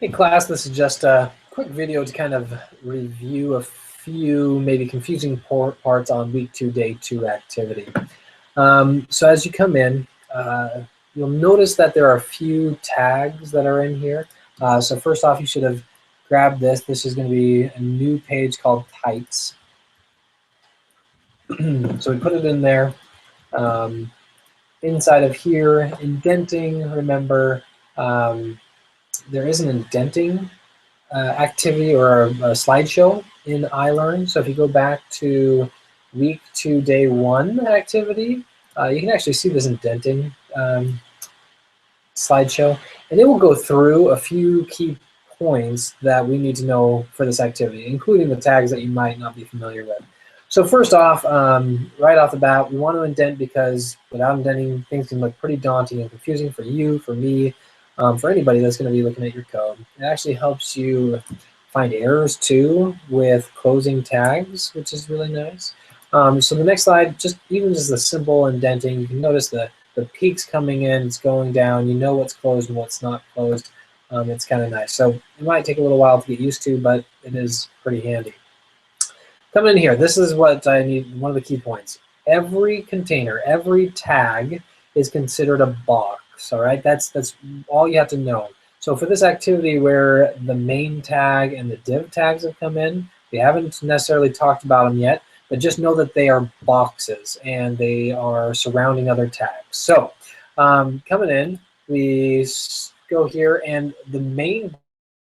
Hey class, this is just a quick video to kind of review a few maybe confusing parts on week 2, day 2 activity. So as you come in, you'll notice that there are a few tags that are in here. So first off, you should have grabbed this. This is going to be a new page called Tights. So we put it in there. Inside of here, indenting, remember, there is an indenting activity or a slideshow in iLearn. So if you go back to week 2, day 1 activity, you can actually see this indenting slideshow, and it will go through a few key points that we need to know for this activity, including the tags that you might not be familiar with. So first off, right off the bat, we want to indent because without indenting, things can look pretty daunting and confusing for you, for me, for anybody that's going to be looking at your code. It actually helps you find errors too with closing tags, which is really nice. So the next slide, just a simple indenting, you can notice the peaks coming in, it's going down, you know what's closed and what's not closed. It's kind of nice. So it might take a little while to get used to, but it is pretty handy. Coming in here, this is what I need, one of the key points. Every container, every tag is considered a box, all right? That's all you have to know. So for this activity where the main tag and the div tags have come in, we haven't necessarily talked about them yet, but just know that they are boxes and they are surrounding other tags. So coming in, we go here, and the main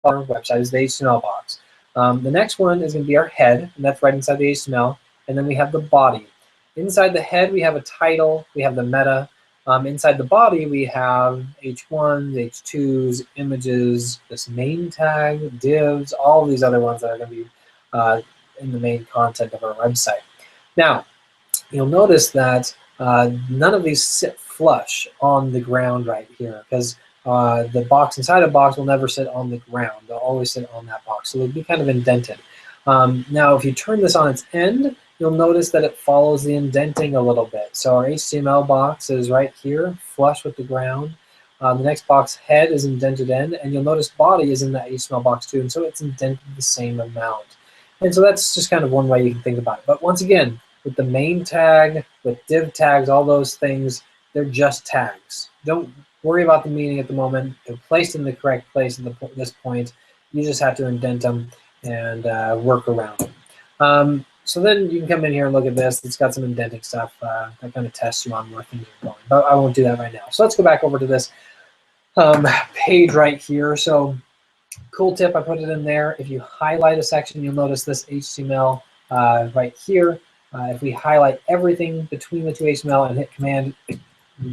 part of our website is the HTML box. The next one is going to be our head, and that's right inside the HTML. And then we have the body. Inside the head, we have a title, we have the meta. Inside the body, we have H1s, H2s, images, this main tag, divs, all these other ones that are going to be in the main content of our website. Now, you'll notice that none of these sit flush on the ground right here, because the box inside a box will never sit on the ground. They'll always sit on that box, so they'll be kind of indented. Now, if you turn this on its end, you'll notice that it follows the indenting a little bit. So our HTML box is right here, flush with the ground. The next box, head, is indented in, and you'll notice body is in that HTML box too, and so it's indented the same amount. And so that's just kind of one way you can think about it. But once again, with the main tag, with div tags, all those things, they're just tags. Don't worry about the meaning at the moment. They're placed in the correct place at this point. You just have to indent them and work around them. So then you can come in here and look at this. It's got some indenting stuff that kind of tests you on where things are going. But I won't do that right now. So let's go back over to this page right here. So cool tip, I put it in there. If you highlight a section, you'll notice this HTML right here. If we highlight everything between the two HTML and hit Command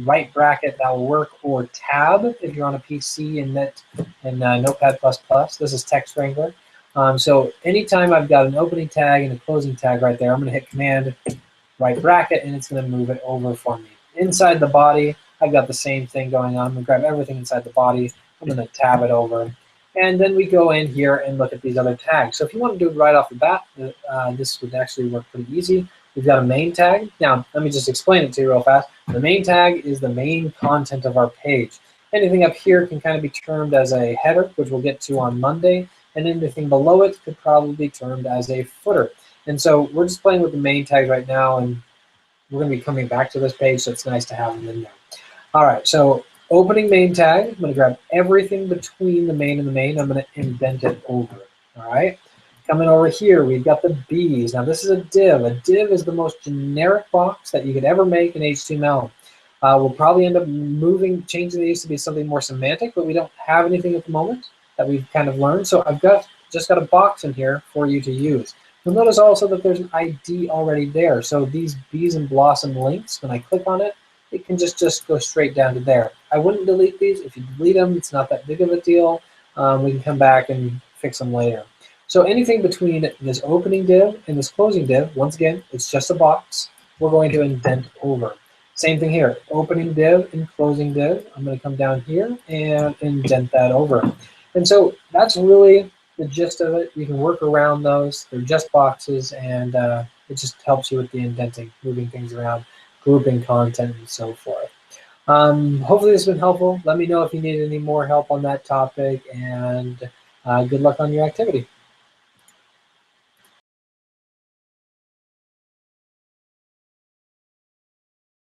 right bracket, that will work, or tab if you're on a PC and Notepad++. This is Text Wrangler. So anytime I've got an opening tag and a closing tag right there, I'm going to hit Command right bracket, and it's going to move it over for me. Inside the body, I've got the same thing going on. I'm going to grab everything inside the body. I'm going to tab it over. And then we go in here and look at these other tags. So if you want to do it right off the bat, this would actually work pretty easy. We've got a main tag. Now, let me just explain it to you real fast. The main tag is the main content of our page. Anything up here can kind of be termed as a header, which we'll get to on Monday, and anything below it could probably be termed as a footer. And so we're just playing with the main tags right now, and we're going to be coming back to this page, so it's nice to have them in there. All right, so opening main tag, I'm going to grab everything between the main and the main. I'm going to indent it over, all right? Coming over here, we've got the B's. Now, this is a div. A div is the most generic box that you could ever make in HTML. We'll probably end up changing these to be something more semantic, but we don't have anything at the moment that we've kind of learned. So I've just got a box in here for you to use. You'll notice also that there's an ID already there. So these Bees and Blossom links, when I click on it, it can just go straight down to there. I wouldn't delete these. If you delete them, it's not that big of a deal. We can come back and fix them later. So anything between this opening div and this closing div, once again, it's just a box. We're going to indent over. Same thing here, opening div and closing div. I'm going to come down here and indent that over. And so that's really the gist of it. You can work around those. They're just boxes, and it just helps you with the indenting, moving things around, grouping content, and so forth. Hopefully this has been helpful. Let me know if you need any more help on that topic, and good luck on your activity.